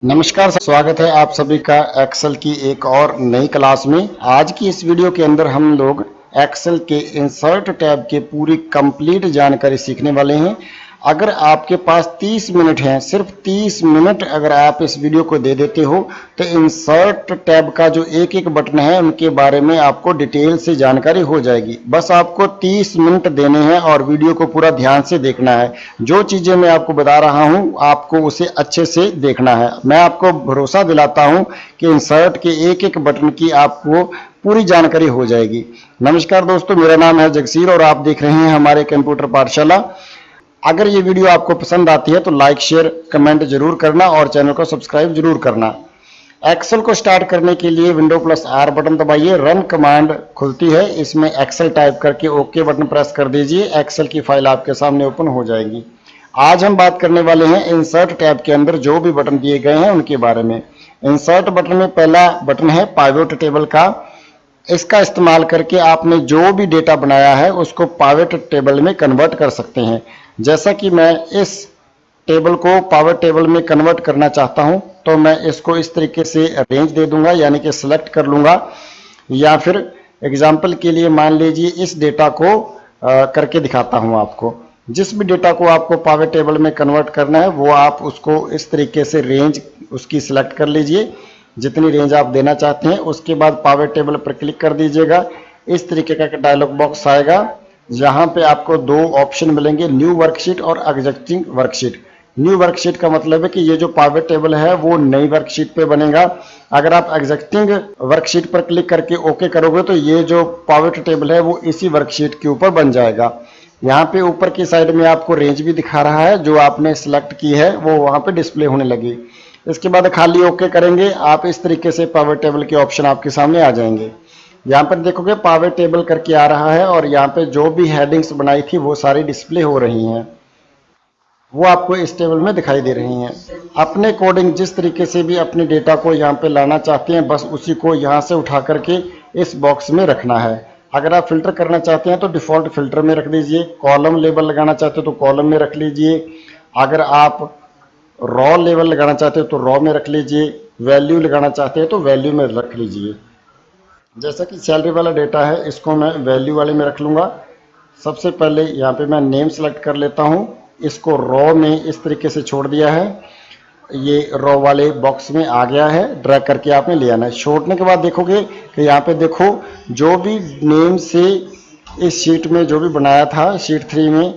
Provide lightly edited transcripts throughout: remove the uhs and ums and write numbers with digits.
नमस्कार, स्वागत है आप सभी का एक्सेल की एक और नई क्लास में। आज की इस वीडियो के अंदर हम लोग एक्सेल के इंसर्ट टैब के पूरी कंप्लीट जानकारी सीखने वाले हैं। अगर आपके पास 30 मिनट हैं, सिर्फ 30 मिनट अगर आप इस वीडियो को दे देते हो तो इंसर्ट टैब का जो एक एक बटन है उनके बारे में आपको डिटेल से जानकारी हो जाएगी। बस आपको 30 मिनट देने हैं और वीडियो को पूरा ध्यान से देखना है। जो चीजें मैं आपको बता रहा हूं आपको उसे अच्छे से देखना है। मैं आपको भरोसा दिलाता हूं कि इंसर्ट के एक एक बटन की आपको पूरी जानकारी हो जाएगी। नमस्कार दोस्तों, मेरा नाम है जगसीर और आप देख रहे हैं हमारे कंप्यूटर पाठशाला। अगर ये वीडियो आपको पसंद आती है तो लाइक शेयर कमेंट जरूर करना और चैनल को सब्सक्राइब जरूर करना। एक्सेल को स्टार्ट करने के लिए विंडो प्लस आर बटन दबाइए, रन कमांड खुलती है, इसमें एक्सेल टाइप करके ओके बटन प्रेस कर दीजिए। एक्सेल की फाइल आपके सामने ओपन हो जाएगी। आज हम बात करने वाले हैं इंसर्ट टैब के अंदर जो भी बटन दिए गए हैं उनके बारे में। इंसर्ट बटन में पहला बटन है पाइवट टेबल का। इसका इस्तेमाल करके आपने जो भी डेटा बनाया है उसको पाइवट टेबल में कन्वर्ट कर सकते हैं। जैसा कि मैं इस टेबल को पावर टेबल में कन्वर्ट करना चाहता हूं तो मैं इसको इस तरीके से रेंज दे दूंगा, यानी कि सिलेक्ट कर लूंगा। या फिर एग्जांपल के लिए मान लीजिए इस डेटा को करके दिखाता हूं आपको। जिस भी डेटा को आपको पावर टेबल में कन्वर्ट करना है वो आप उसको इस तरीके से रेंज उसकी सिलेक्ट कर लीजिए, जितनी रेंज आप देना चाहते हैं। उसके बाद पावर टेबल पर क्लिक कर दीजिएगा। इस तरीके का डायलॉग बॉक्स आएगा जहां पे आपको दो ऑप्शन मिलेंगे, न्यू वर्कशीट और एग्जिस्टिंग वर्कशीट। न्यू वर्कशीट का मतलब है कि ये जो पावर टेबल है वो नई वर्कशीट पे बनेगा। अगर आप एग्जिस्टिंग वर्कशीट पर क्लिक करके ओके करोगे तो ये जो पावर टेबल है वो इसी वर्कशीट के ऊपर बन जाएगा। यहाँ पे ऊपर की साइड में आपको रेंज भी दिखा रहा है, जो आपने सिलेक्ट की है वो वहां पे डिस्प्ले होने लगी। इसके बाद खाली ओके करेंगे आप, इस तरीके से पावर टेबल के ऑप्शन आपके सामने आ जाएंगे। यहाँ पर देखोगे पावर टेबल करके आ रहा है और यहाँ पे जो भी हेडिंग्स बनाई थी वो सारी डिस्प्ले हो रही हैं, वो आपको इस टेबल में दिखाई दे रही हैं। अपने कोडिंग जिस तरीके से भी अपने डेटा को यहाँ पे लाना चाहते हैं बस उसी को यहाँ से उठा करके इस बॉक्स में रखना है। अगर आप फिल्टर करना चाहते हैं तो डिफॉल्ट फिल्टर में रख दीजिए, कॉलम लेबल लगाना चाहते हो तो कॉलम में रख लीजिए, अगर आप रॉ लेवल लगाना चाहते हो तो रॉ में रख लीजिए, वैल्यू लगाना चाहते हैं तो वैल्यू में रख लीजिए। जैसा कि सैलरी वाला डेटा है इसको मैं वैल्यू वाले में रख लूँगा। सबसे पहले यहाँ पे मैं नेम सेलेक्ट कर लेता हूँ, इसको रॉ में इस तरीके से छोड़ दिया है, ये रॉ वाले बॉक्स में आ गया है। ड्रैग करके आपने ले आना है। छोड़ने के बाद देखोगे कि यहाँ पे देखो जो भी नेम से इस शीट में जो भी बनाया था शीट 3 में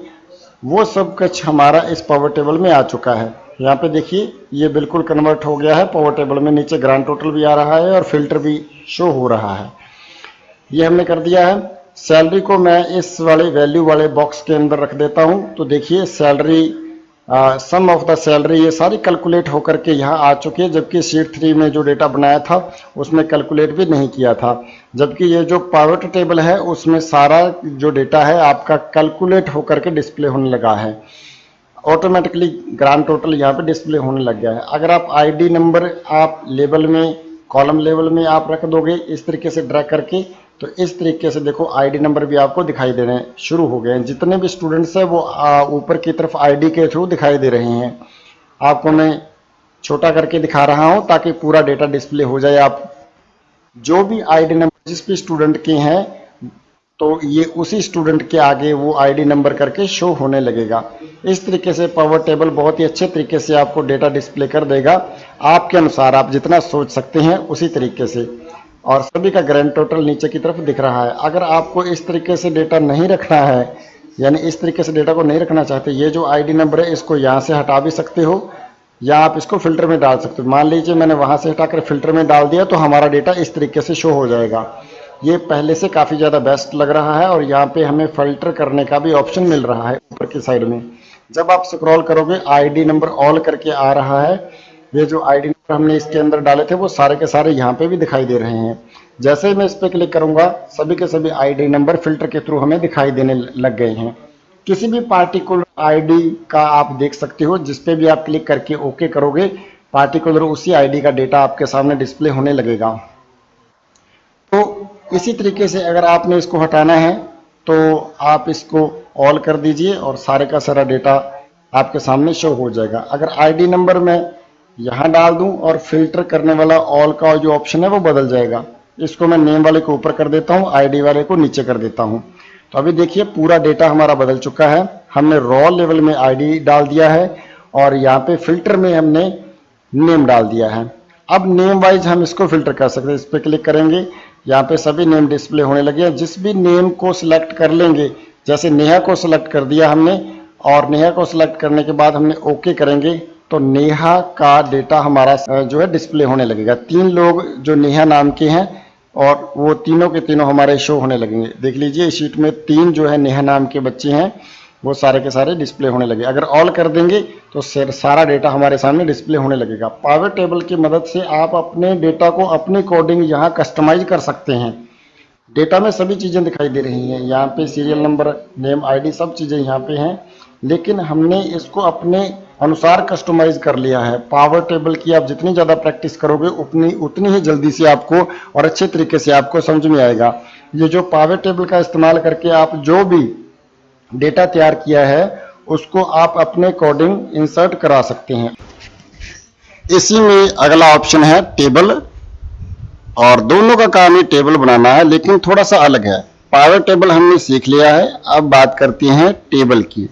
वो सब कुछ हमारा इस पावर टेबल में आ चुका है। यहाँ पे देखिए ये बिल्कुल कन्वर्ट हो गया है पावर टेबल में, नीचे ग्रांड टोटल भी आ रहा है और फिल्टर भी शो हो रहा है। ये हमने कर दिया है। सैलरी को मैं इस वाले वैल्यू वाले बॉक्स के अंदर रख देता हूँ। तो देखिए salary sum of the salary ये सारी कैलकुलेट होकर के यहाँ आ चुकी है, जबकि शीट 3 में जो डेटा बनाया था उसमें कैलकुलेट भी नहीं किया था। जबकि ये जो पावर टेबल है उसमें सारा जो डेटा है आपका कैलकुलेट होकर के डिस्प्ले होने लगा है। ऑटोमेटिकली ग्रांड टोटल यहाँ पे डिस्प्ले होने लग गया है। अगर आप आईडी नंबर आप लेवल में कॉलम लेवल में आप रख दोगे इस तरीके से ड्रैग करके तो इस तरीके से देखो आईडी नंबर भी आपको दिखाई देने शुरू हो गए हैं। जितने भी स्टूडेंट्स हैं वो ऊपर की तरफ आईडी के थ्रू दिखाई दे रहे हैं। आपको मैं छोटा करके दिखा रहा हूं ताकि पूरा डेटा डिस्प्ले हो जाए। आप जो भी आईडी नंबर जिस भी स्टूडेंट के हैं तो ये उसी स्टूडेंट के आगे वो आईडी नंबर करके शो होने लगेगा। इस तरीके से पावर टेबल बहुत ही अच्छे तरीके से आपको डेटा डिस्प्ले कर देगा, आपके अनुसार आप जितना सोच सकते हैं उसी तरीके से। और सभी का ग्रैंड टोटल नीचे की तरफ दिख रहा है। अगर आपको इस तरीके से डेटा नहीं रखना है, यानी इस तरीके से डेटा को नहीं रखना चाहते, ये जो आईडी नंबर है इसको यहाँ से हटा भी सकते हो या आप इसको फिल्टर में डाल सकते हो। मान लीजिए मैंने वहाँ से हटाकर फिल्टर में डाल दिया तो हमारा डेटा इस तरीके से शो हो जाएगा। ये पहले से काफ़ी ज़्यादा बेस्ट लग रहा है और यहाँ पे हमें फिल्टर करने का भी ऑप्शन मिल रहा है ऊपर की साइड में। जब आप स्क्रॉल करोगे आईडी नंबर ऑल करके आ रहा है। ये जो आईडी नंबर हमने इसके अंदर डाले थे वो सारे के सारे यहाँ पे भी दिखाई दे रहे हैं। जैसे ही मैं इस पर क्लिक करूंगा सभी के सभी आईडी नंबर फिल्टर के थ्रू हमें दिखाई देने लग गए हैं। किसी भी पार्टिकुलर आईडी का आप देख सकते हो, जिस पे भी आप क्लिक करके ओके करोगे पार्टिकुलर उसी आईडी का डेटा आपके सामने डिस्प्ले होने लगेगा। तो इसी तरीके से अगर आपने इसको हटाना है तो आप इसको ऑल कर दीजिए और सारे का सारा डेटा आपके सामने शो हो जाएगा। अगर आईडी नंबर में यहाँ डाल दूं और फिल्टर करने वाला ऑल का जो ऑप्शन है वो बदल जाएगा। इसको मैं नेम वाले को ऊपर कर देता हूँ, आईडी वाले को नीचे कर देता हूँ। तो अभी देखिए पूरा डेटा हमारा बदल चुका है। हमने रॉ लेवल में आईडी डाल दिया है और यहाँ पे फिल्टर में हमने नेम डाल दिया है। अब नेम वाइज हम इसको फिल्टर कर सकते हैं। इस पर क्लिक करेंगे, यहाँ पे सभी नेम डिस्प्ले होने लगे हैं। जिस भी नेम को सिलेक्ट कर लेंगे, जैसे नेहा को सिलेक्ट कर दिया हमने और नेहा को सिलेक्ट करने के बाद हमने ओके करेंगे तो नेहा का डेटा हमारा जो है डिस्प्ले होने लगेगा। 3 लोग जो नेहा नाम के हैं और वो तीनों के तीनों हमारे शो होने लगेंगे। देख लीजिए इस शीट में 3 जो है नेहा नाम के बच्चे हैं वो सारे के सारे डिस्प्ले होने लगे। अगर ऑल कर देंगे तो सारा डेटा हमारे सामने डिस्प्ले होने लगेगा। पावर टेबल की मदद से आप अपने डेटा को अपने अकॉर्डिंग यहाँ कस्टमाइज कर सकते हैं। डेटा में सभी चीज़ें दिखाई दे रही हैं, यहाँ पे सीरियल नंबर, नेम, आईडी सब चीज़ें यहाँ पे हैं, लेकिन हमने इसको अपने अनुसार कस्टमाइज कर लिया है। पावर टेबल की आप जितनी ज़्यादा प्रैक्टिस करोगे उतनी ही जल्दी से आपको और अच्छे तरीके से आपको समझ में आएगा। ये जो पावर टेबल का इस्तेमाल करके आप जो भी डेटा तैयार किया है उसको आप अपने अकॉर्डिंग इंसर्ट करा सकते हैं। इसी में अगला ऑप्शन है टेबल, और दोनों का काम ही टेबल बनाना है, लेकिन थोड़ा सा अलग है। पावर टेबल हमने सीख लिया है, अब बात करते हैं टेबल की।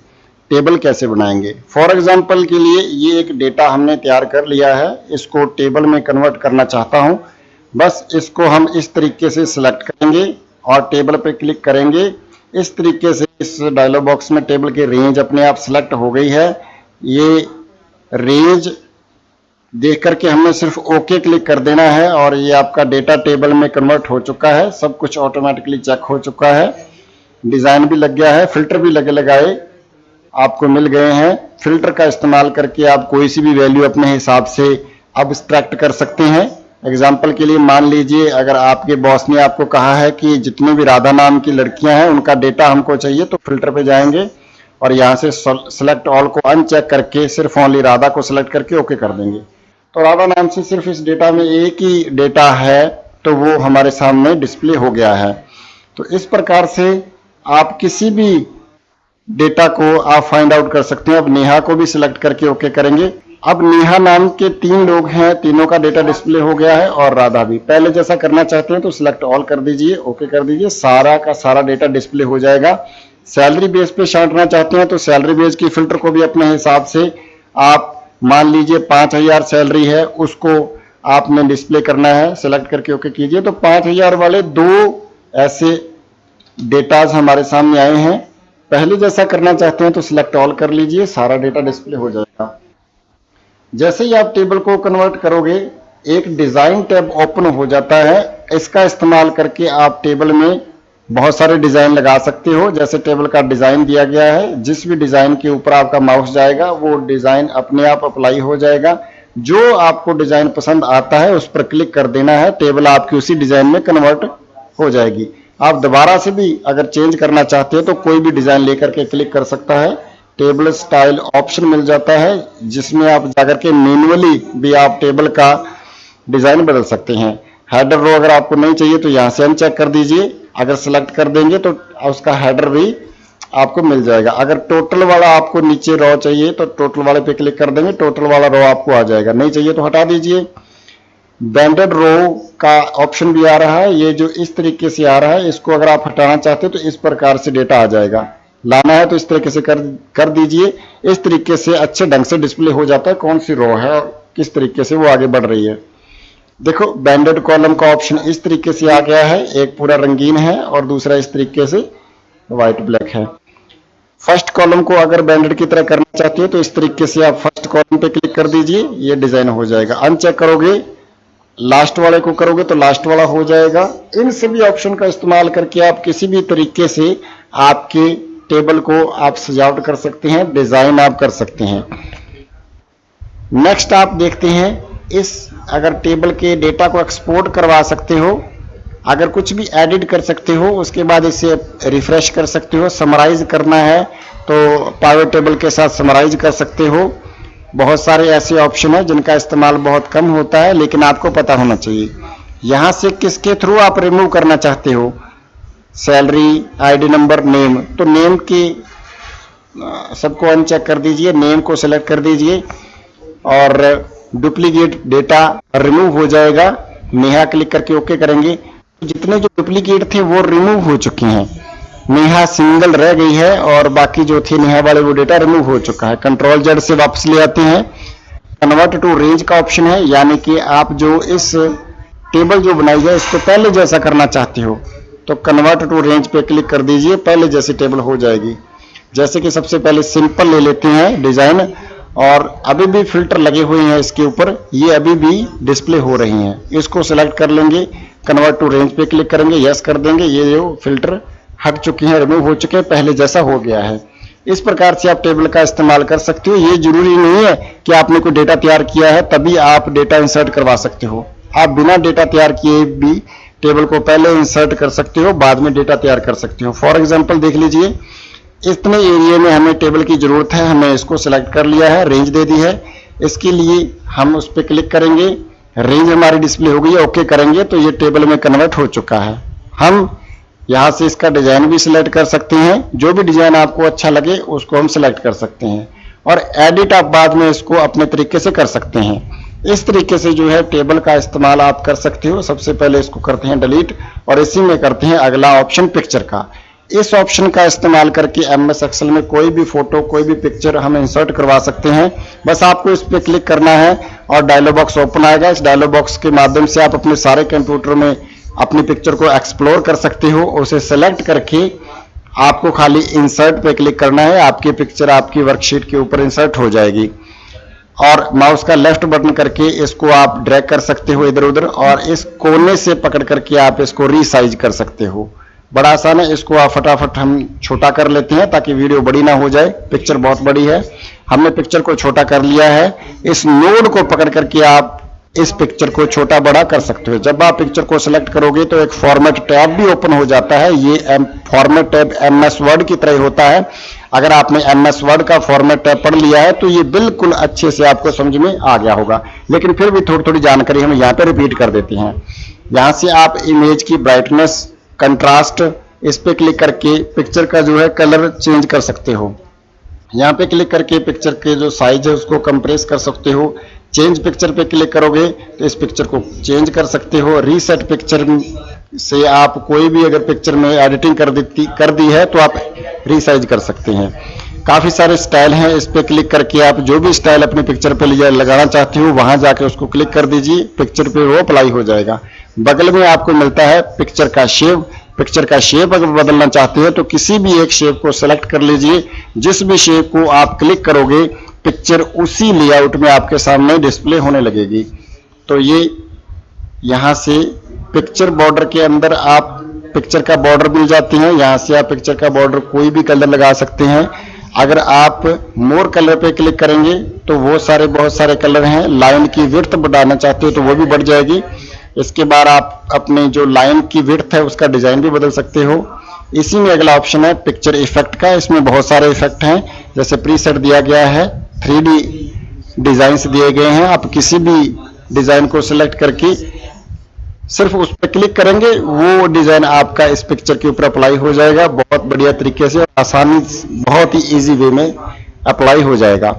टेबल कैसे बनाएंगे? फॉर एग्जांपल के लिए ये एक डेटा हमने तैयार कर लिया है, इसको टेबल में कन्वर्ट करना चाहता हूं। बस इसको हम इस तरीके से सिलेक्ट करेंगे और टेबल पे क्लिक करेंगे। इस तरीके से इस डायलॉग बॉक्स में टेबल की रेंज अपने आप सिलेक्ट हो गई है। ये रेंज देख करके हमने सिर्फ ओके क्लिक कर देना है और ये आपका डेटा टेबल में कन्वर्ट हो चुका है। सब कुछ ऑटोमेटिकली चेक हो चुका है, डिजाइन भी लग गया है, फिल्टर भी लगाए आपको मिल गए हैं। फिल्टर का इस्तेमाल करके आप कोई सी भी वैल्यू अपने हिसाब से अब्स्ट्रैक्ट कर सकते हैं। एग्जाम्पल के लिए मान लीजिए अगर आपके बॉस ने आपको कहा है कि जितनी भी राधा नाम की लड़कियां हैं उनका डेटा हमको चाहिए, तो फिल्टर पे जाएंगे और यहाँ से सेलेक्ट ऑल को अनचेक करके सिर्फ ओनली राधा को सिलेक्ट करके ओके कर देंगे। तो राधा नाम से सिर्फ इस डेटा में एक ही डेटा है, तो वो हमारे सामने डिस्प्ले हो गया है। तो इस प्रकार से आप किसी भी डेटा को आप फाइंड आउट कर सकते हैं। अब नेहा को भी सिलेक्ट करके ओके करेंगे। अब नेहा नाम के 3 लोग हैं, तीनों का डेटा डिस्प्ले हो गया है और राधा भी। पहले जैसा करना चाहते हैं तो सिलेक्ट ऑल कर दीजिए, ओके कर दीजिए, सारा का सारा डेटा डिस्प्ले हो जाएगा। सैलरी बेस पे छांटना चाहते हैं तो सैलरी बेस की फिल्टर को भी अपने हिसाब से आप मान लीजिए 5000 सैलरी है, उसको आपने डिस्प्ले करना है, सिलेक्ट करके ओके कीजिए। तो 5000 वाले 2 ऐसे डेटाज हमारे सामने आए हैं। पहले जैसा करना चाहते हैं तो सिलेक्ट ऑल कर लीजिए, सारा डेटा डिस्प्ले हो जाएगा। जैसे ही आप टेबल को कन्वर्ट करोगे एक डिजाइन टैब ओपन हो जाता है। इसका इस्तेमाल करके आप टेबल में बहुत सारे डिजाइन लगा सकते हो। जैसे टेबल का डिजाइन दिया गया है, जिस भी डिजाइन के ऊपर आपका माउस जाएगा वो डिजाइन अपने आप अप्लाई हो जाएगा। जो आपको डिजाइन पसंद आता है उस पर क्लिक कर देना है, टेबल आपकी उसी डिजाइन में कन्वर्ट हो जाएगी। आप दोबारा से भी अगर चेंज करना चाहते हो तो कोई भी डिजाइन लेकर के क्लिक कर सकता है। टेबल स्टाइल ऑप्शन मिल जाता है जिसमें आप जाकर के मैन्युअली भी आप टेबल का डिजाइन बदल सकते हैं। हेडर रो अगर आपको नहीं चाहिए तो यहां से अनचेक कर दीजिए, अगर सेलेक्ट कर देंगे तो उसका हेडर भी आपको मिल जाएगा। अगर टोटल वाला आपको नीचे रो चाहिए तो टोटल वाले पे क्लिक कर देंगे, टोटल वाला रो आपको आ जाएगा। नहीं चाहिए तो हटा दीजिए। बैंडेड रो का ऑप्शन भी आ रहा है, ये जो इस तरीके से आ रहा है, इसको अगर आप हटाना चाहते हैं तो इस प्रकार से डेटा आ जाएगा। लाना है तो इस तरीके से कर दीजिए। इस तरीके से अच्छे ढंग से डिस्प्ले हो जाता है कौन सी रो है और किस तरीके से वो आगे बढ़ रही है। देखो बैंडेड कॉलम का ऑप्शन इस तरीके से आ गया है, एक पूरा रंगीन है और दूसरा इस तरीके से व्हाइट ब्लैक है। फर्स्ट कॉलम को अगर बैंडेड की तरह करना चाहते हो तो इस तरीके से आप फर्स्ट कॉलम पे क्लिक कर दीजिए, ये डिजाइन हो जाएगा। अनचेक करोगे, लास्ट वाले को करोगे तो लास्ट वाला हो जाएगा। इन सभी ऑप्शन का इस्तेमाल करके आप किसी भी तरीके से आपके टेबल को आप सजावट कर सकते हैं, डिजाइन आप कर सकते हैं। नेक्स्ट आप देखते हैं इस अगर टेबल के डेटा को एक्सपोर्ट करवा सकते हो, अगर कुछ भी एडिट कर सकते हो, उसके बाद इसे रिफ्रेश कर सकते हो। समराइज करना है तो पावर टेबल के साथ समराइज कर सकते हो। बहुत सारे ऐसे ऑप्शन हैं जिनका इस्तेमाल बहुत कम होता है लेकिन आपको पता होना चाहिए। यहां से किसके थ्रू आप रिमूव करना चाहते हो, सैलरी, आईडी नंबर, नेम, तो नेम की सबको अनचेक कर दीजिए, नेम को सिलेक्ट कर दीजिए और डुप्लीकेट डेटा रिमूव हो जाएगा। नेहा क्लिक करके ओके करेंगे। जितने जो डुप्लीकेट थे वो रिमूव हो चुके हैं। नेहा सिंगल रह गई है और बाकी जो थे नेहा वाले वो डेटा रिमूव हो चुका है। कंट्रोल जेड से वापस ले आते हैं। कन्वर्ट टू रेंज का ऑप्शन है, यानी कि आप जो इस टेबल जो बनाई है इसको पहले जैसा करना चाहते हो तो कन्वर्ट टू रेंज पे क्लिक कर दीजिए, पहले जैसी टेबल हो जाएगी। जैसे कि सबसे पहले सिंपल ले लेते हैं डिजाइन, और अभी भी फिल्टर लगे हुए हैं इसके ऊपर, ये अभी भी डिस्प्ले हो रही हैं। इसको सिलेक्ट कर लेंगे, कन्वर्ट टू रेंज पे क्लिक करेंगे, यस कर देंगे। ये जो फिल्टर हट चुके हैं, रिमूव हो चुके हैं, पहले जैसा हो गया है। इस प्रकार से आप टेबल का इस्तेमाल कर सकते हो। ये जरूरी नहीं है कि आपने कोई डेटा तैयार किया है तभी आप डेटा इंसर्ट करवा सकते हो। आप बिना डेटा तैयार किए भी टेबल को पहले इंसर्ट कर सकते हो, बाद में डेटा तैयार कर सकते हो। फॉर एग्जांपल देख लीजिए, इतने एरिया में हमें टेबल की जरूरत है, हमने इसको सिलेक्ट कर लिया है, रेंज दे दी है। इसके लिए हम उस पर क्लिक करेंगे, रेंज हमारी डिस्प्ले हो गई है, ओके करेंगे तो ये टेबल में कन्वर्ट हो चुका है। हम यहाँ से इसका डिजाइन भी सिलेक्ट कर सकते हैं, जो भी डिजाइन आपको अच्छा लगे उसको हम सिलेक्ट कर सकते हैं, और एडिट आप बाद में इसको अपने तरीके से कर सकते हैं। इस तरीके से जो है टेबल का इस्तेमाल आप कर सकते हो। सबसे पहले इसको करते हैं डिलीट, और इसी में करते हैं अगला ऑप्शन पिक्चर का। इस ऑप्शन का इस्तेमाल करके एमएस एक्सेल में कोई भी फोटो, कोई भी पिक्चर हम इंसर्ट करवा सकते हैं। बस आपको इस पर क्लिक करना है और डायलॉग बॉक्स ओपन आएगा। इस डायलॉग बॉक्स के माध्यम से आप अपने सारे कंप्यूटर में अपनी पिक्चर को एक्सप्लोर कर सकते हो। उसे सेलेक्ट करके आपको खाली इंसर्ट पे क्लिक करना है, आपकी पिक्चर आपकी वर्कशीट के ऊपर इंसर्ट हो जाएगी। और माउस का लेफ्ट बटन करके इसको आप ड्रैग कर सकते हो इधर उधर, और इस कोने से पकड़ करके आप इसको रीसाइज कर सकते हो। बड़ा आसान है। इसको आप फटाफट हम छोटा कर लेते हैं ताकि वीडियो बड़ी ना हो जाए। पिक्चर बहुत बड़ी है, हमने पिक्चर को छोटा कर लिया है। इस नोड को पकड़ करके आप इस पिक्चर को छोटा बड़ा कर सकते हो। जब आप पिक्चर को सिलेक्ट करोगे तो एक फॉर्मेट टैब भी ओपन हो जाता है। ये फॉर्मेट टैब एमएस वर्ड की तरह होता है। अगर आपने एमएस वर्ड का फॉर्मेट टैब पढ़ लिया है तो ये बिल्कुल अच्छे से आपको समझ में आ गया होगा, लेकिन फिर भी थोड़ी थोड़ी जानकारी हम यहाँ पे रिपीट कर देते हैं। यहाँ से आप इमेज की ब्राइटनेस, कंट्रास्ट, इस पे क्लिक करके पिक्चर का जो है कलर चेंज कर सकते हो। यहाँ पे क्लिक करके पिक्चर के जो साइज है उसको कंप्रेस कर सकते हो। चेंज पिक्चर पे क्लिक करोगे तो इस पिक्चर को चेंज कर सकते हो। रीसेट पिक्चर से आप कोई भी अगर पिक्चर में एडिटिंग कर दी है तो आप रीसाइज कर सकते हैं। काफी सारे स्टाइल हैं, इस पे क्लिक करके आप जो भी स्टाइल अपनी पिक्चर पे लगाना चाहते हो वहां जाके उसको क्लिक कर दीजिए, पिक्चर पे वो अप्लाई हो जाएगा। बगल में आपको मिलता है पिक्चर का शेप। पिक्चर का शेप अगर बदलना चाहते हैं तो किसी भी एक शेप को सेलेक्ट कर लीजिए। जिस भी शेप को आप क्लिक करोगे पिक्चर उसी लेआउट में आपके सामने डिस्प्ले होने लगेगी। तो ये यहाँ से पिक्चर बॉर्डर के अंदर आप पिक्चर का बॉर्डर मिल जाते हैं। यहाँ से आप पिक्चर का बॉर्डर कोई भी कलर लगा सकते हैं। अगर आप मोर कलर पे क्लिक करेंगे तो वो बहुत सारे कलर हैं। लाइन की विड्थ बढ़ाना चाहते हो तो वो भी बढ़ जाएगी। इसके बाद आप अपने जो लाइन की विड्थ है उसका डिजाइन भी बदल सकते हो। इसी में अगला ऑप्शन है पिक्चर इफेक्ट का। इसमें बहुत सारे इफेक्ट हैं, जैसे प्रीसेट दिया गया है, 3D डिजाइन्स दिए गए हैं। आप किसी भी डिजाइन को सिलेक्ट करके सिर्फ उस पर क्लिक करेंगे, वो डिजाइन आपका इस पिक्चर के ऊपर अप्लाई हो जाएगा। बहुत बढ़िया तरीके से, आसानी, बहुत ही इजी वे में अप्लाई हो जाएगा।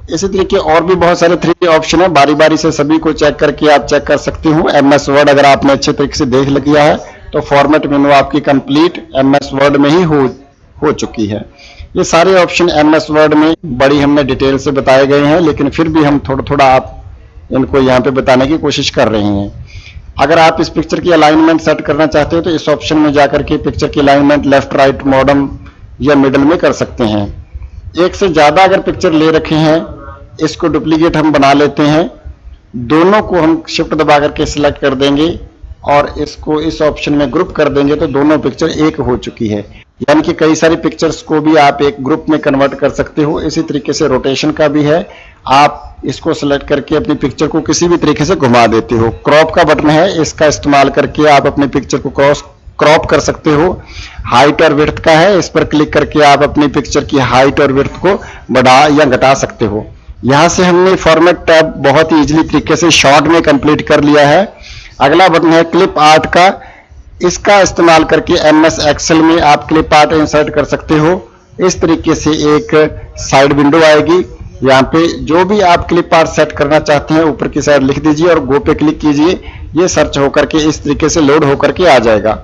इसी तरीके और भी बहुत सारे 3D ऑप्शन है, बारी बारी से सभी को चेक करके आप चेक कर सकते हो। एमएस वर्ड अगर आपने अच्छे तरीके से देख लिया है तो फॉर्मेट मेनू आपकी कंप्लीट एमएस वर्ड में ही हो चुकी है। ये सारे ऑप्शन एमएस वर्ड में बड़ी हमने डिटेल से बताए गए हैं, लेकिन फिर भी हम थोड़ा थोड़ा आप इनको यहाँ पे बताने की कोशिश कर रहे हैं। अगर आप इस पिक्चर की अलाइनमेंट सेट करना चाहते हो तो इस ऑप्शन में जाकर के पिक्चर की अलाइनमेंट लेफ्ट, राइट, बॉटम या मिडल में कर सकते हैं। एक से ज्यादा अगर पिक्चर ले रखे हैं, इसको डुप्लीकेट हम बना लेते हैं। दोनों को हम शिफ्ट दबा करके सिलेक्ट कर देंगे और इसको इस ऑप्शन में ग्रुप कर देंगे तो दोनों पिक्चर एक हो चुकी है। यानी कि कई सारी पिक्चर्स को भी आप एक ग्रुप में कन्वर्ट कर सकते हो। इसी तरीके से रोटेशन का भी है, आप इसको सिलेक्ट करके अपनी पिक्चर को किसी भी तरीके से घुमा देते हो। क्रॉप का बटन है, इसका इस्तेमाल करके आप अपनी पिक्चर को क्रॉप कर सकते हो। हाइट और विड्थ का है, इस पर क्लिक करके आप अपनी पिक्चर की हाइट और विड्थ को बढ़ा या घटा सकते हो। यहां से हमने फॉर्मेट टैब बहुत ही इजीली तरीके से शॉर्ट में कंप्लीट कर लिया है। अगला बटन है क्लिप आर्ट का। इसका इस्तेमाल करके एमएस एक्सेल में आप क्लिप आर्ट इंसर्ट कर सकते हो। इस तरीके से एक साइड विंडो आएगी, यहाँ पे जो भी आप क्लिप आर्ट सेट करना चाहते हैं ऊपर की साइड लिख दीजिए और गो पे क्लिक कीजिए। ये सर्च होकर के इस तरीके से लोड होकर के आ जाएगा।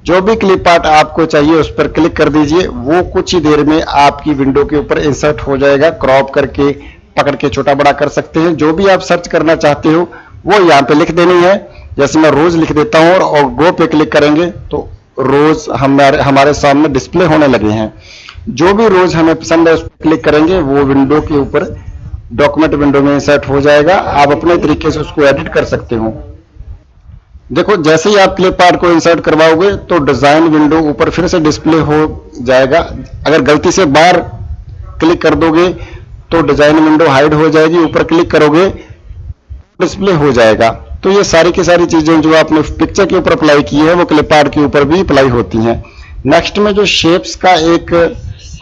जो भी क्लिप आर्ट आपको चाहिए उस पर क्लिक कर दीजिए, वो कुछ ही देर में आपकी विंडो के ऊपर इंसर्ट हो जाएगा। क्रॉप करके पकड़ के छोटा बड़ा कर सकते हैं। जो भी आप सर्च करना चाहते हो वो यहाँ पे लिख देनी है। जैसे मैं रोज लिख देता हूँ और गो पे क्लिक करेंगे तो रोज हमारे सामने डिस्प्ले होने लगे हैं। जो भी रोज हमें पसंद है उस पर क्लिक करेंगे, वो विंडो के ऊपर डॉक्यूमेंट विंडो में इंसर्ट हो जाएगा। आप अपने तरीके से उसको एडिट कर सकते हो। देखो जैसे ही आप क्लिप आर्ट को इंसर्ट करवाओगे तो डिजाइन विंडो ऊपर फिर से डिस्प्ले हो जाएगा। अगर गलती से बाहर क्लिक कर दोगे तो डिजाइन विंडो हाइड हो जाएगी, ऊपर क्लिक करोगे डिस्प्ले हो जाएगा। तो ये सारी की सारी चीजें जो आपने पिक्चर के ऊपर अप्लाई की है वो क्लिप आर्ट के ऊपर भी अप्लाई होती हैं। नेक्स्ट में जो शेप्स का एक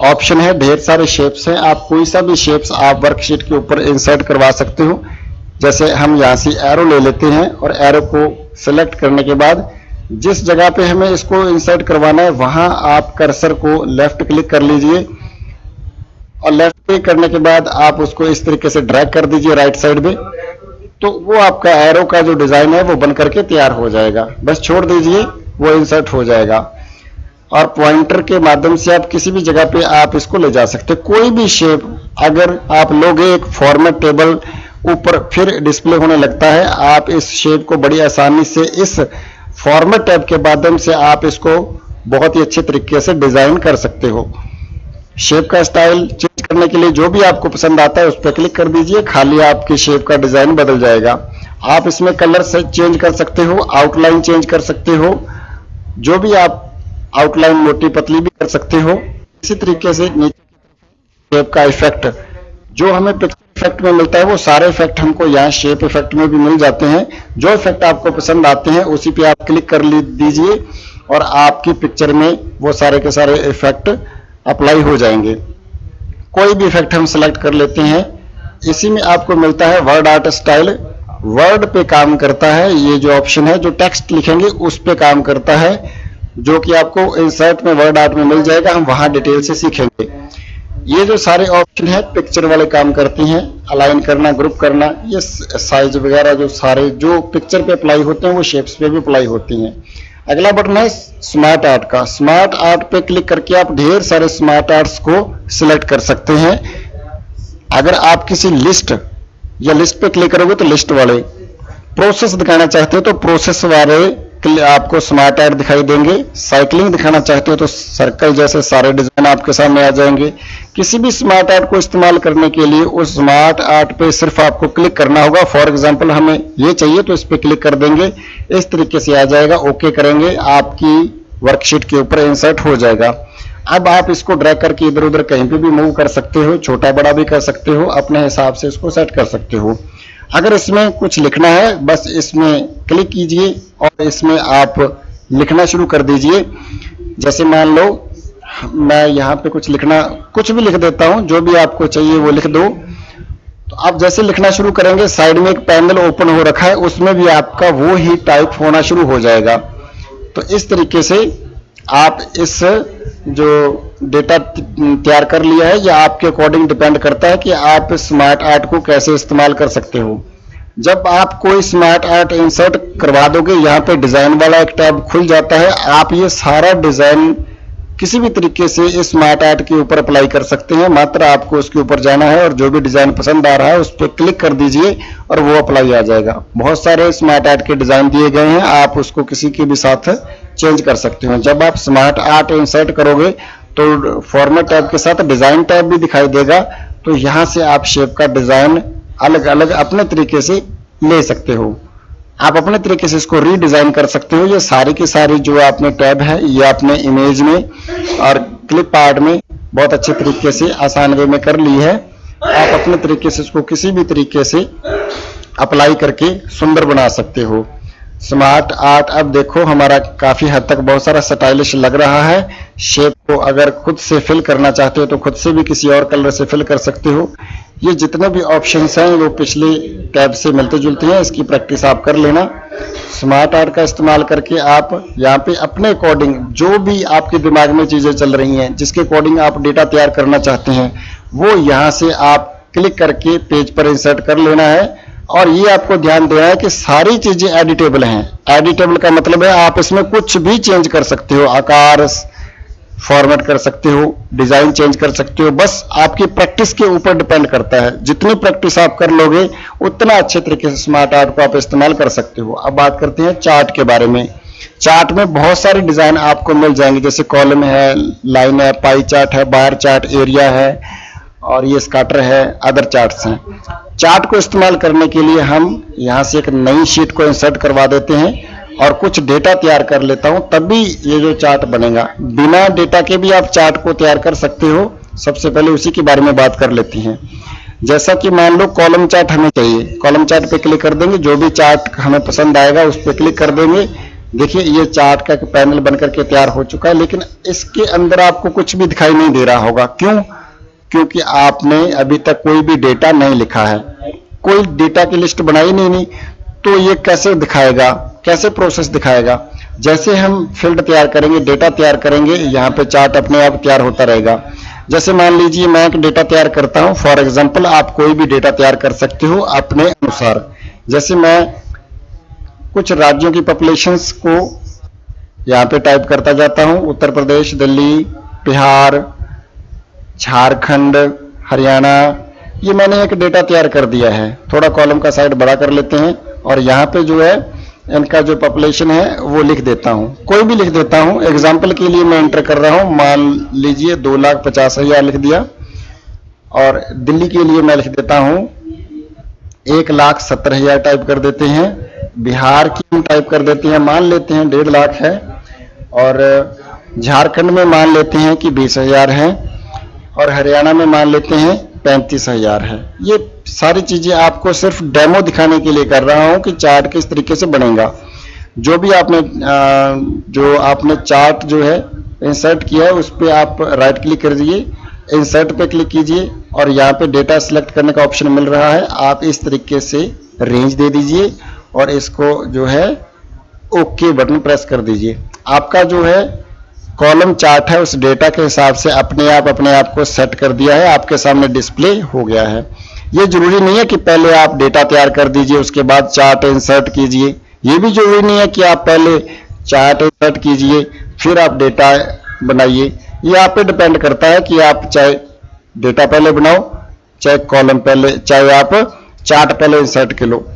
ऑप्शन है, ढेर सारे शेप्स हैं। आप कोई सा भी शेप्स आप वर्कशीट के ऊपर इंसर्ट करवा सकते हो। जैसे हम यहाँ से एरो ले लेते हैं और एरो को सिलेक्ट करने के बाद जिस जगह पे हमें इसको इंसर्ट करवाना है वहां आप कर्सर को लेफ्ट क्लिक कर लीजिए और लेफ्ट क्लिक करने के बाद आप उसको इस तरीके से ड्रैग कर दीजिए राइट साइड में, तो वो आपका एरो का जो डिजाइन है वो बन करके तैयार हो जाएगा। बस छोड़ दीजिए, वो इंसर्ट हो जाएगा। और पॉइंटर के माध्यम से आप किसी भी जगह पे आप इसको ले जा सकते हैं। कोई भी शेप अगर आप लोगे एक फॉर्मेट टेबल ऊपर फिर डिस्प्ले होने लगता है। आप इस शेप को बड़ी आसानी से इस फॉर्मेट टैब के माध्यम से आप इसको बहुत ही अच्छे तरीके से डिजाइन कर सकते हो। शेप का स्टाइल चेंज करने के लिए जो भी आपको पसंद आता है उस पर क्लिक कर दीजिए, खाली आपके शेप का डिजाइन बदल जाएगा। आप इसमें कलर से चेंज कर सकते हो, आउटलाइन चेंज कर सकते हो, जो भी आप आउटलाइन मोटी पतली भी कर सकते हो। इसी तरीके से नीचे शेप का इफेक्ट जो हमें पिक्चर इफेक्ट में मिलता है वो सारे इफेक्ट हमको यहाँ शेप इफेक्ट में भी मिल जाते हैं। जो इफेक्ट आपको पसंद आते हैं उसी पे आप क्लिक कर दीजिए और आपकी पिक्चर में वो सारे के सारे इफेक्ट अप्लाई हो जाएंगे। कोई भी इफेक्ट हम सेलेक्ट कर लेते हैं। इसी में आपको मिलता है वर्ड आर्ट स्टाइल, वर्ड पे काम करता है। ये जो ऑप्शन है जो टेक्स्ट लिखेंगे उस पे काम करता है, जो कि आपको इंसर्ट में वर्ड आर्ट में मिल जाएगा। हम वहां डिटेल से सीखेंगे। ये जो सारे ऑप्शन है पिक्चर वाले काम करती हैं, अलाइन करना, ग्रुप करना, ये साइज वगैरह जो सारे जो पिक्चर पे अप्लाई होते हैं वो शेप्स पे भी अप्लाई होती हैं। अगला बटन है स्मार्ट आर्ट का। स्मार्ट आर्ट पे क्लिक करके आप ढेर सारे स्मार्ट आर्ट्स को सिलेक्ट कर सकते हैं। अगर आप किसी लिस्ट या लिस्ट पे क्लिक करोगे तो लिस्ट वाले, प्रोसेस दिखाना चाहते हो तो प्रोसेस वाले आपको स्मार्ट आर्ट दिखाई देंगे। साइकिलिंग दिखाना चाहते हो तो सर्कल जैसे सारे डिजाइन आपके सामने आ जाएंगे। किसी भी स्मार्ट आर्ट को इस्तेमाल करने के लिए उस स्मार्ट आर्ट पे सिर्फ आपको क्लिक करना होगा। फॉर एग्जांपल हमें ये चाहिए तो इस पे क्लिक कर देंगे, इस तरीके से आ जाएगा। ओके करेंगे, आपकी वर्कशीट के ऊपर इंसर्ट हो जाएगा। अब आप इसको ड्रैग करके इधर उधर कहीं पे भी मूव कर सकते हो, छोटा बड़ा भी कर सकते हो, अपने हिसाब से इसको सेट कर सकते हो। अगर इसमें कुछ लिखना है बस इसमें क्लिक कीजिए और इसमें आप लिखना शुरू कर दीजिए। जैसे मान लो मैं यहाँ पे कुछ भी लिख देता हूँ, जो भी आपको चाहिए वो लिख दो। तो आप जैसे लिखना शुरू करेंगे साइड में एक पैनल ओपन हो रखा है, उसमें भी आपका वो ही टाइप होना शुरू हो जाएगा। तो इस तरीके से आप इस जो डेटा तैयार कर लिया है या आपके अकॉर्डिंग डिपेंड करता है कि आप स्मार्ट आर्ट को कैसे इस्तेमाल कर सकते हो। जब आप कोई स्मार्ट आर्ट इंसर्ट करवा दोगे यहाँ पे डिजाइन वाला एक टैब खुल जाता है। आप ये सारा डिजाइन किसी भी तरीके से इस स्मार्ट आर्ट के ऊपर अप्लाई कर सकते हैं। मात्र आपको उसके ऊपर जाना है और जो भी डिजाइन पसंद आ रहा है उस पर क्लिक कर दीजिए और वो अप्लाई आ जाएगा। बहुत सारे स्मार्ट आर्ट के डिजाइन दिए गए हैं, आप उसको किसी के भी साथ चेंज कर सकते हो। जब आप स्मार्ट आर्ट इंसर्ट करोगे तो फॉर्मेट टैब के साथ डिजाइन टैब भी दिखाई देगा। तो यहाँ से आप शेप का डिजाइन अलग अलग अपने तरीके से ले सकते हो। आप अपने तरीके से इसको रीडिजाइन कर सकते हो। ये सारी की सारी जो आपने टैब है ये आपने इमेज में और क्लिप आर्ट में बहुत अच्छे तरीके से आसान वे में कर ली है। आप अपने तरीके से इसको किसी भी तरीके से अप्लाई करके सुंदर बना सकते हो। स्मार्ट आर्ट अब देखो हमारा काफी हद तक बहुत सारा स्टाइलिश लग रहा है। शेप को अगर खुद से फिल करना चाहते हो तो खुद से भी किसी और कलर से फिल कर सकते हो। ये जितने भी ऑप्शंस हैं वो पिछले टैब से मिलते जुलते हैं, इसकी प्रैक्टिस आप कर लेना। स्मार्ट आर्ट का इस्तेमाल करके आप यहाँ पे अपने अकॉर्डिंग जो भी आपके दिमाग में चीजें चल रही हैं, जिसके अकॉर्डिंग आप डेटा तैयार करना चाहते हैं, वो यहाँ से आप क्लिक करके पेज पर इंसर्ट कर लेना है। और ये आपको ध्यान देना है कि सारी चीजें एडिटेबल हैं। एडिटेबल का मतलब है आप इसमें कुछ भी चेंज कर सकते हो, आकार फॉर्मेट कर सकते हो, डिजाइन चेंज कर सकते हो, बस आपकी प्रैक्टिस के ऊपर डिपेंड करता है। जितनी प्रैक्टिस आप कर लोगे उतना अच्छे तरीके से स्मार्ट आर्ट को आप इस्तेमाल कर सकते हो। अब बात करते हैं चार्ट के बारे में। चार्ट में बहुत सारे डिजाइन आपको मिल जाएंगे, जैसे कॉलम है, लाइन है, पाई चार्ट है, बार चार्ट, एरिया है और ये स्कैटर है, अदर चार्ट्स हैं। चार्ट को इस्तेमाल करने के लिए हम यहां से एक नई शीट को इंसर्ट करवा देते हैं और कुछ डेटा तैयार कर लेता हूं, तभी ये जो चार्ट बनेगा। बिना डेटा के भी आप चार्ट को तैयार कर सकते हो। सबसे पहले उसी के बारे में बात कर लेते हैं। जैसा कि मान लो कॉलम चार्ट हमें चाहिए, कॉलम चार्ट पे क्लिक कर देंगे, जो भी चार्ट हमें पसंद आएगा उस पर क्लिक कर देंगे। देखिए ये चार्ट का पैनल बनकर के तैयार हो चुका है, लेकिन इसके अंदर आपको कुछ भी दिखाई नहीं दे रहा होगा। क्यों? क्योंकि आपने अभी तक कोई भी डेटा नहीं लिखा है, कोई डेटा की लिस्ट बनाई नहीं, तो ये कैसे दिखाएगा, कैसे प्रोसेस दिखाएगा? जैसे हम फील्ड तैयार करेंगे, डेटा तैयार करेंगे, यहाँ पे चार्ट अपने आप तैयार होता रहेगा। जैसे मान लीजिए मैं एक डेटा तैयार करता हूँ, फॉर एग्जांपल आप कोई भी डेटा तैयार कर सकते हो अपने अनुसार। जैसे मैं कुछ राज्यों की पॉपुलेशंस को यहाँ पे टाइप करता जाता हूँ, उत्तर प्रदेश, दिल्ली, बिहार, झारखंड, हरियाणा, ये मैंने एक डेटा तैयार कर दिया है। थोड़ा कॉलम का साइज बड़ा कर लेते हैं और यहाँ पे जो है इनका जो पॉपुलेशन है वो लिख देता हूँ, कोई भी लिख देता हूँ। एग्जाम्पल के लिए मैं एंटर कर रहा हूँ, मान लीजिए 2,50,000 लिख दिया। और दिल्ली के लिए मैं लिख देता हूँ 1,70,000 टाइप कर देते हैं। बिहार की हम टाइप कर देते हैं, मान लेते हैं 1.5 लाख है। और झारखंड में मान लेते हैं कि 20,000 है और हरियाणा में मान लेते हैं 35,000 है। ये सारी चीजें आपको सिर्फ डेमो दिखाने के लिए कर रहा हूं कि चार्ट किस तरीके से बनेगा। जो भी आपने चार्ट जो है इंसर्ट किया है उस पर आप राइट क्लिक कर दीजिए, इंसर्ट पे क्लिक कीजिए और यहाँ पे डेटा सिलेक्ट करने का ऑप्शन मिल रहा है। आप इस तरीके से रेंज दे दीजिए और इसको जो है ओके बटन प्रेस कर दीजिए। आपका जो है कॉलम चार्ट है उस डेटा के हिसाब से अपने आप को सेट कर दिया है, आपके सामने डिस्प्ले हो गया है। ये जरूरी नहीं है कि पहले आप डेटा तैयार कर दीजिए उसके बाद चार्ट इंसर्ट कीजिए। ये भी जरूरी नहीं है कि आप पहले चार्ट इंसर्ट कीजिए फिर आप डेटा बनाइए। ये आप पे डिपेंड करता है कि आप चाहे डेटा पहले बनाओ, चाहे कॉलम पहले, चाहे आप चार्ट पहले इंसर्ट कर लो।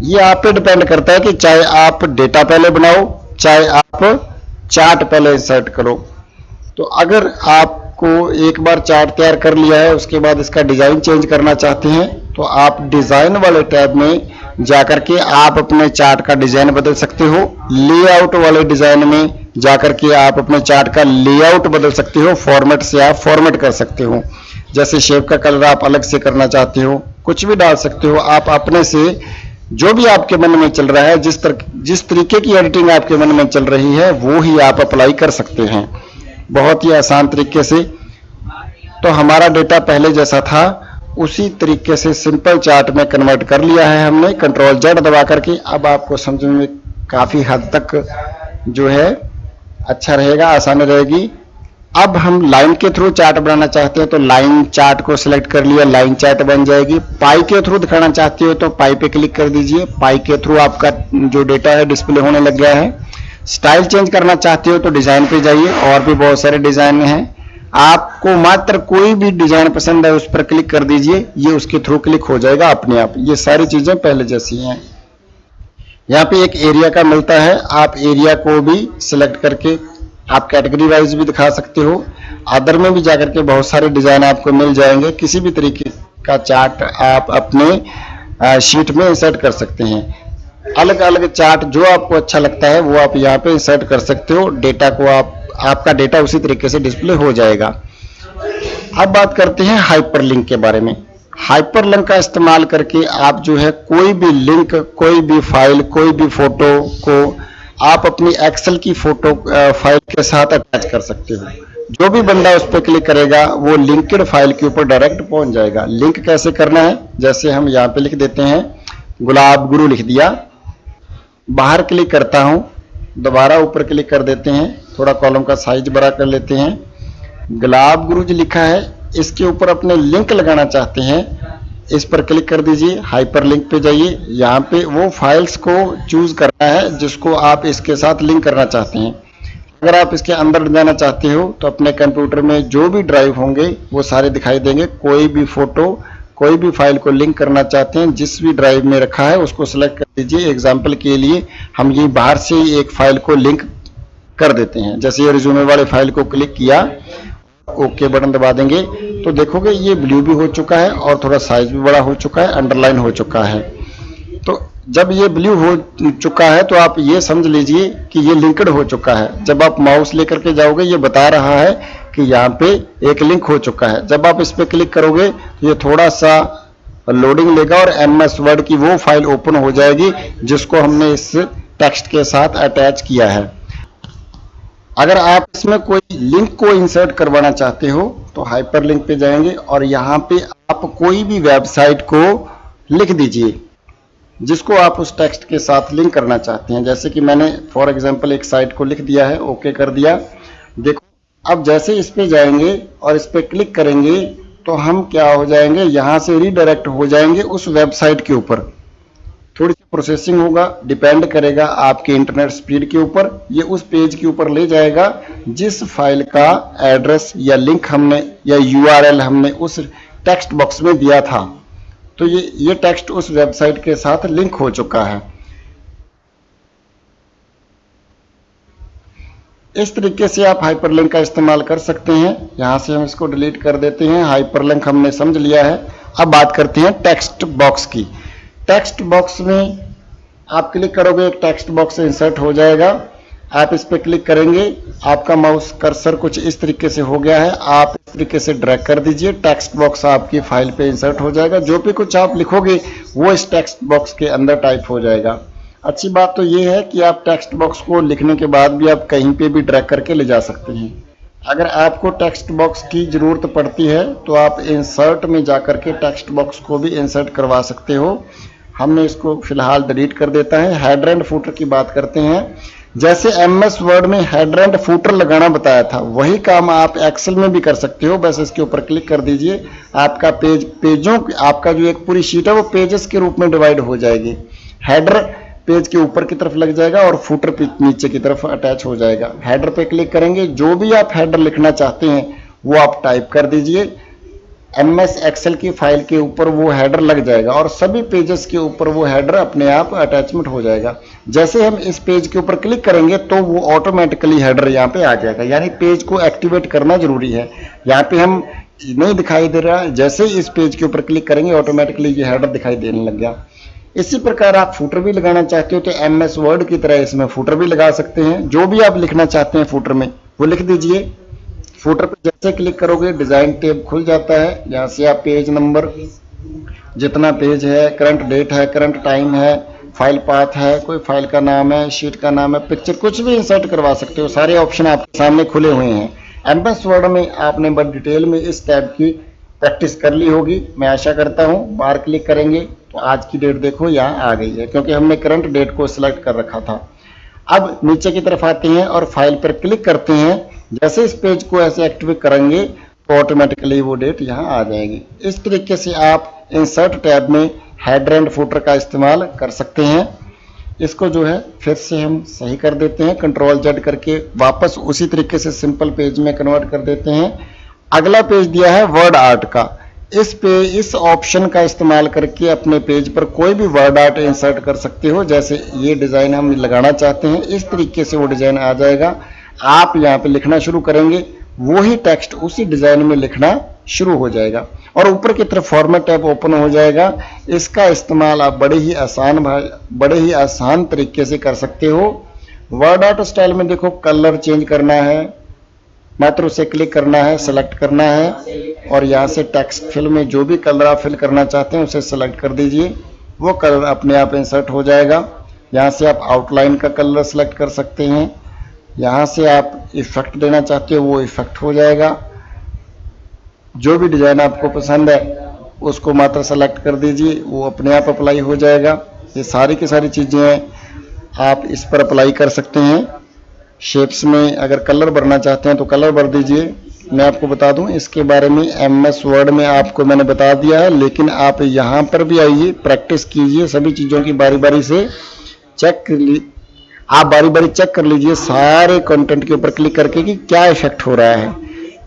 ये आप पे डिपेंड करता है कि चाहे आप डेटा पहले बनाओ, चाहे आप चार्ट पहले इंसर्ट करो। तो अगर आपको एक बार चार्ट तैयार कर लिया है उसके बाद इसका डिजाइन चेंज करना चाहते हैं तो आप डिजाइन वाले टैब में जाकर के आप अपने चार्ट का डिजाइन बदल सकते हो। लेआउट वाले डिजाइन में जाकर के आप अपने चार्ट का लेआउट बदल सकते हो, फॉर्मेट से आप फॉर्मेट कर सकते हो। जैसे शेप का कलर आप अलग से करना चाहते हो, कुछ भी डाल सकते हो आप अपने से। जो भी आपके मन में चल रहा है, जिस तरीके की एडिटिंग आपके मन में चल रही है वो ही आप अप्लाई कर सकते हैं बहुत ही आसान तरीके से। तो हमारा डेटा पहले जैसा था उसी तरीके से सिंपल चार्ट में कन्वर्ट कर लिया है हमने, कंट्रोल Z दबा करके। अब आपको समझने में काफी हद तक जो है अच्छा रहेगा, आसानी रहेगी। अब हम लाइन के थ्रू चार्ट बनाना चाहते हैं तो लाइन चार्ट को सिलेक्ट कर लिया, लाइन चार्ट बन जाएगी। पाई के थ्रू दिखाना चाहते हो तो पाई पे क्लिक कर दीजिए, पाई के थ्रू आपका जो डेटा है डिस्प्ले होने लग गया है। स्टाइल चेंज करना चाहते हो तो डिजाइन पे जाइए, और भी बहुत सारे डिजाइन हैं। आपको मात्र कोई भी डिजाइन पसंद है उस पर क्लिक कर दीजिए, ये उसके थ्रू क्लिक हो जाएगा अपने आप। ये सारी चीजें पहले जैसी हैं। यहाँ पे एक एरिया का मिलता है, आप एरिया को भी सिलेक्ट करके आप कैटेगरी वाइज भी दिखा सकते हो। अदर में भी जाकर के बहुत सारे डिजाइन आपको मिल जाएंगे। किसी भी तरीके का चार्ट आप अपने शीट में इंसर्ट कर सकते हैं। अलग अलग चार्ट जो आपको अच्छा लगता है वो आप यहाँ पे इंसर्ट कर सकते हो। डेटा को आपका डेटा उसी तरीके से डिस्प्ले हो जाएगा। अब बात करते हैं हाइपरलिंक के बारे में। हाइपरलिंक का इस्तेमाल करके आप जो है कोई भी लिंक, कोई भी फाइल, कोई भी फोटो को आप अपनी एक्सेल की फोटो फाइल के साथ अटैच कर सकते हो। जो भी बंदा उस पर क्लिक करेगा वो लिंक्ड फाइल के ऊपर डायरेक्ट पहुंच जाएगा। लिंक कैसे करना है, जैसे हम यहाँ पे लिख देते हैं गुलाब गुरु लिख दिया, बाहर क्लिक करता हूं, दोबारा ऊपर क्लिक कर देते हैं, थोड़ा कॉलम का साइज बड़ा कर लेते हैं। गुलाब गुरु जी लिखा है, इसके ऊपर अपने लिंक लगाना चाहते हैं, इस पर क्लिक कर दीजिए, हाइपर लिंक पे जाइए। यहाँ पे वो फाइल्स को चूज करना है जिसको आप इसके साथ लिंक करना चाहते हैं। अगर आप इसके अंदर जाना चाहते हो तो अपने कंप्यूटर में जो भी ड्राइव होंगे वो सारे दिखाई देंगे। कोई भी फोटो, कोई भी फाइल को लिंक करना चाहते हैं, जिस भी ड्राइव में रखा है उसको सिलेक्ट कर दीजिए। एग्जाम्पल के लिए हम ये बाहर से एक फाइल को लिंक कर देते हैं। जैसे ये रिज्यूमे वाले फाइल को क्लिक किया, ओके बटन दबा देंगे तो देखोगे ये ब्लू भी हो चुका है और थोड़ा साइज भी बड़ा हो चुका है, अंडरलाइन हो चुका है। तो जब ये ब्लू हो चुका है तो आप ये समझ लीजिए कि ये लिंक्ड हो चुका है। जब आप माउस लेकर के जाओगे ये बता रहा है कि यहाँ पे एक लिंक हो चुका है। जब आप इस पे क्लिक करोगे तो ये थोड़ा सा लोडिंग लेगा और MS वर्ड की वो फाइल ओपन हो जाएगी जिसको हमने इस टेक्स्ट के साथ अटैच किया है। अगर आप इसमें कोई लिंक को इंसर्ट करवाना चाहते हो तो हाइपर लिंक पे जाएंगे और यहाँ पे आप कोई भी वेबसाइट को लिख दीजिए जिसको आप उस टेक्स्ट के साथ लिंक करना चाहते हैं। जैसे कि मैंने फॉर एग्जांपल एक साइट को लिख दिया है, ओके कर दिया। देखो अब जैसे इस पे जाएंगे और इस पे क्लिक करेंगे तो हम क्या हो जाएंगे, यहाँ से रीडायरेक्ट हो जाएंगे उस वेबसाइट के ऊपर। थोड़ी सी प्रोसेसिंग होगा, डिपेंड करेगा आपके इंटरनेट स्पीड के ऊपर। ये उस पेज के ऊपर ले जाएगा जिस फाइल का एड्रेस या लिंक हमने या URL हमने उस टेक्स्ट बॉक्स में दिया था। तो ये टेक्स्ट उस वेबसाइट के साथ लिंक हो चुका है। इस तरीके से आप हाइपरलिंक का इस्तेमाल कर सकते हैं। यहां से हम इसको डिलीट कर देते हैं। हाइपरलिंक हमने समझ लिया है। अब बात करते हैं टेक्स्ट बॉक्स की। टेक्स्ट बॉक्स में आप क्लिक करोगे, एक टेक्स्ट बॉक्स इंसर्ट हो जाएगा। आप इस पर क्लिक करेंगे, आपका माउस कर्सर कुछ इस तरीके से हो गया है, आप इस तरीके से ड्रैग कर दीजिए, टेक्स्ट बॉक्स आपकी फाइल पे इंसर्ट हो जाएगा। जो भी कुछ आप लिखोगे वो इस टेक्स्ट बॉक्स के अंदर टाइप हो जाएगा। अच्छी बात तो ये है कि आप टेक्स्ट बॉक्स को लिखने के बाद भी आप कहीं पे भी ड्रैग करके ले जा सकते हैं। अगर आपको टेक्स्ट बॉक्स की ज़रूरत पड़ती है तो आप इंसर्ट में जाकर के टेक्स्ट बॉक्स को भी इंसर्ट करवा सकते हो। हमने इसको फिलहाल डिलीट कर देता है। हेडर एंड फुटर की बात करते हैं। जैसे MS वर्ड में हेडर एंड फुटर लगाना बताया था, वही काम आप एक्सेल में भी कर सकते हो। बस इसके ऊपर क्लिक कर दीजिए, आपका आपका जो एक पूरी शीट है वो पेजेस के रूप में डिवाइड हो जाएगी। हेडर पेज के ऊपर की तरफ लग जाएगा और फुटर नीचे की तरफ अटैच हो जाएगा। हेडर पे क्लिक करेंगे, जो भी आप हेडर लिखना चाहते हैं वो आप टाइप कर दीजिए। MS एक्सेल की फाइल के ऊपर वो हेडर लग जाएगा और सभी पेजेस के ऊपर वो हेडर अपने आप अटैचमेंट हो जाएगा। जैसे हम इस पेज के ऊपर क्लिक करेंगे तो वो ऑटोमेटिकली हेडर यहाँ पे आ जाएगा। यानी पेज को एक्टिवेट करना जरूरी है। यहाँ पे हम नहीं दिखाई दे रहा है, जैसे इस पेज के ऊपर क्लिक करेंगे ऑटोमेटिकली ये हेडर दिखाई देने लग गया। इसी प्रकार आप फुटर भी लगाना चाहते हो तो MS वर्ड की तरह इसमें फुटर भी लगा सकते हैं। जो भी आप लिखना चाहते हैं फुटर में वो लिख दीजिए। फुटर पर जैसे क्लिक करोगे डिजाइन टैब खुल जाता है। यहाँ से आप पेज नंबर, जितना पेज है, करंट डेट है, करंट टाइम है, फाइल पाथ है, कोई फाइल का नाम है, शीट का नाम है, पिक्चर, कुछ भी इंसर्ट करवा सकते हो। सारे ऑप्शन आपके सामने खुले हुए हैं। MS वर्ड में आपने बड़ी डिटेल में इस टैब की प्रैक्टिस कर ली होगी, मैं आशा करता हूँ। बाहर क्लिक करेंगे तो आज की डेट देखो यहाँ आ गई है, क्योंकि हमने करंट डेट को सिलेक्ट कर रखा था। अब नीचे की तरफ आते हैं और फाइल पर क्लिक करते हैं। जैसे इस पेज को ऐसे एक्टिवेट करेंगे तो ऑटोमेटिकली वो डेट यहाँ आ जाएगी। इस तरीके से आप इंसर्ट टैब में हेडर एंड फुटर का इस्तेमाल कर सकते हैं। इसको जो है फिर से हम सही कर देते हैं, Ctrl+Z करके वापस उसी तरीके से सिंपल पेज में कन्वर्ट कर देते हैं। अगला पेज दिया है वर्ड आर्ट का। इस ऑप्शन का इस्तेमाल करके अपने पेज पर कोई भी वर्ड आर्ट इंसर्ट कर सकते हो। जैसे ये डिज़ाइन हम लगाना चाहते हैं, इस तरीके से वो डिज़ाइन आ जाएगा। आप यहाँ पे लिखना शुरू करेंगे, वही टेक्स्ट उसी डिज़ाइन में लिखना शुरू हो जाएगा और ऊपर की तरफ फॉर्मेट टैब ओपन हो जाएगा। इसका इस्तेमाल आप बड़े ही आसान तरीके से कर सकते हो। वर्ड आर्ट स्टाइल में देखो, कलर चेंज करना है, मात्र उसे क्लिक करना है, सेलेक्ट करना है और यहाँ से टेक्स्ट फिल में जो भी कलर आप फिल करना चाहते हैं उसे सेलेक्ट कर दीजिए। वो कलर अपने आप इंसर्ट हो जाएगा। यहाँ से आप आउटलाइन का कलर सेलेक्ट कर सकते हैं। यहाँ से आप इफेक्ट देना चाहते हो वो इफेक्ट हो जाएगा। जो भी डिज़ाइन आपको पसंद है उसको मात्र सेलेक्ट कर दीजिए, वो अपने आप अप्लाई हो जाएगा। ये सारी की सारी चीज़ें हैं, आप इस पर अप्लाई कर सकते हैं। शेप्स में अगर कलर भरना चाहते हैं तो कलर भर दीजिए, मैं आपको बता दूं इसके बारे में एमएस वर्ड में आपको मैंने बता दिया है, लेकिन आप यहां पर भी आइए, प्रैक्टिस कीजिए, सभी चीज़ों की बारी बारी से चेक कर ली, आप बारी बारी चेक कर लीजिए सारे कंटेंट के ऊपर क्लिक करके कि क्या इफेक्ट हो रहा है।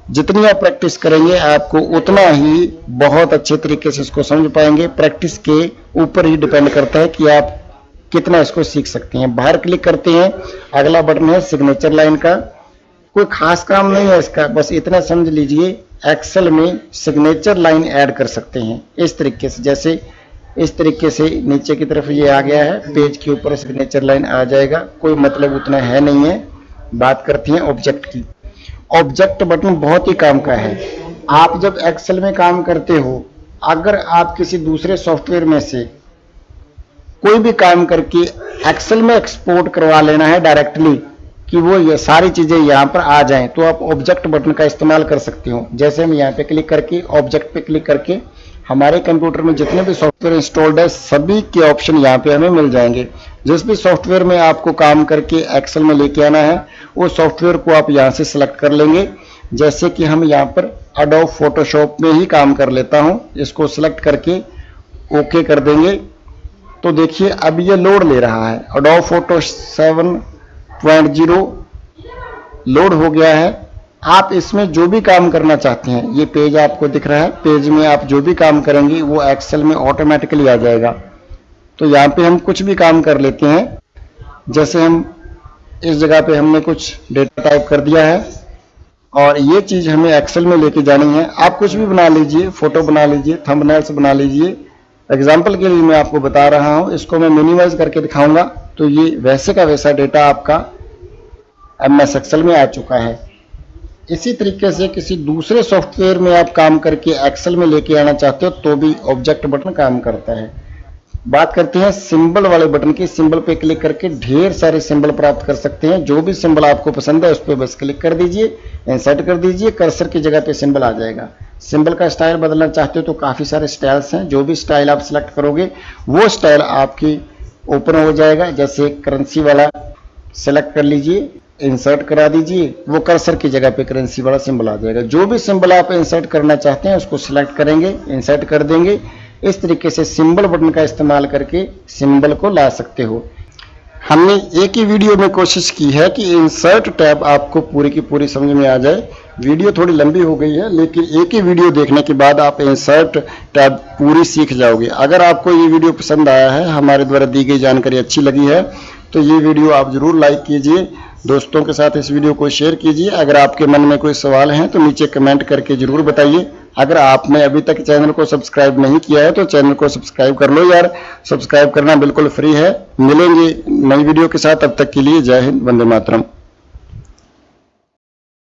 जितनी आप प्रैक्टिस करेंगे आपको उतना ही बहुत अच्छे तरीके से इसको समझ पाएंगे। प्रैक्टिस के ऊपर ही डिपेंड करता है कि आप कितना इसको सीख सकते हैं। बाहर क्लिक करते हैं, अगला बटन है सिग्नेचर लाइन का। कोई खास काम नहीं है इसका, बस इतना समझ लीजिए एक्सेल में सिग्नेचर लाइन ऐड कर सकते हैं इस तरीके से। जैसे इस तरीके से नीचे की तरफ ये आ गया है, पेज के ऊपर सिग्नेचर लाइन आ जाएगा, कोई मतलब उतना है नहीं है। बात करते हैं ऑब्जेक्ट की। ऑब्जेक्ट बटन बहुत ही काम का है। आप जब एक्सेल में काम करते हो, अगर आप किसी दूसरे सॉफ्टवेयर में से कोई भी काम करके एक्सेल में एक्सपोर्ट करवा लेना है डायरेक्टली कि वो ये सारी चीजें यहाँ पर आ जाएं, तो आप ऑब्जेक्ट बटन का इस्तेमाल कर सकते हो। जैसे हम यहाँ पे क्लिक करके ऑब्जेक्ट पे क्लिक करके हमारे कंप्यूटर में जितने भी सॉफ्टवेयर इंस्टॉल्ड है सभी के ऑप्शन यहाँ पे हमें मिल जाएंगे। जिस भी सॉफ्टवेयर में आपको काम करके एक्सेल में लेके आना है वो सॉफ्टवेयर को आप यहाँ से सिलेक्ट कर लेंगे। जैसे कि हम यहाँ पर एडोब फोटोशॉप में ही काम कर लेता हूँ, इसको सिलेक्ट करके ओके कर देंगे। तो देखिए अब ये लोड ले रहा है, एडोब फोटो 7.0 लोड हो गया है। आप इसमें जो भी काम करना चाहते हैं, ये पेज आपको दिख रहा है, पेज में आप जो भी काम करेंगे वो एक्सेल में ऑटोमेटिकली आ जाएगा। तो यहाँ पे हम कुछ भी काम कर लेते हैं। जैसे हम इस जगह पे हमने कुछ डेटा टाइप कर दिया है और ये चीज हमें एक्सेल में लेके जानी है। आप कुछ भी बना लीजिए, फोटो बना लीजिए, थंबनेल्स बना लीजिए। एग्जाम्पल के लिए मैं आपको बता रहा हूँ, इसको मैं मिनिमाइज करके दिखाऊंगा तो ये वैसे का वैसा डेटा आपका एमएस एक्सेल में आ चुका है। इसी तरीके से किसी दूसरे सॉफ्टवेयर में आप काम करके एक्सेल में लेके आना चाहते हो तो भी ऑब्जेक्ट बटन काम करता है। बात करते हैं सिंबल वाले बटन की। सिंबल पे क्लिक करके ढेर सारे सिंबल प्राप्त कर सकते हैं। जो भी सिंबल आपको पसंद है उस पर बस क्लिक कर दीजिए, इंसर्ट कर दीजिए, कर्सर की जगह पे सिंबल आ जाएगा। सिंबल का स्टाइल बदलना चाहते हो तो काफी सारे स्टाइल्स हैं, जो भी स्टाइल आप सिलेक्ट करोगे वो स्टाइल आपकी ओपन हो जाएगा। जैसे करेंसी वाला सिलेक्ट कर लीजिए, इंसर्ट करा दीजिए, वो कर्सर की जगह पे करेंसी वाला सिंबल आ जाएगा। जो भी सिंबल आप इंसर्ट करना चाहते हैं उसको सिलेक्ट करेंगे, इंसर्ट कर देंगे। इस तरीके से सिंबल बटन का इस्तेमाल करके सिंबल को ला सकते हो। हमने एक ही वीडियो में कोशिश की है कि इंसर्ट टैब आपको पूरी की पूरी समझ में आ जाए। वीडियो थोड़ी लंबी हो गई है, लेकिन एक ही वीडियो देखने के बाद आप इंसर्ट टैब पूरी सीख जाओगे। अगर आपको ये वीडियो पसंद आया है, हमारे द्वारा दी गई जानकारी अच्छी लगी है, तो ये वीडियो आप जरूर लाइक कीजिए, दोस्तों के साथ इस वीडियो को शेयर कीजिए। अगर आपके मन में कोई सवाल है तो नीचे कमेंट करके जरूर बताइए। अगर आपने अभी तक चैनल को सब्सक्राइब नहीं किया है तो चैनल को सब्सक्राइब कर लो यार, सब्सक्राइब करना बिल्कुल फ्री है। मिलेंगे नई वीडियो के साथ, तब तक के लिए जय हिंद, वंदे मातरम।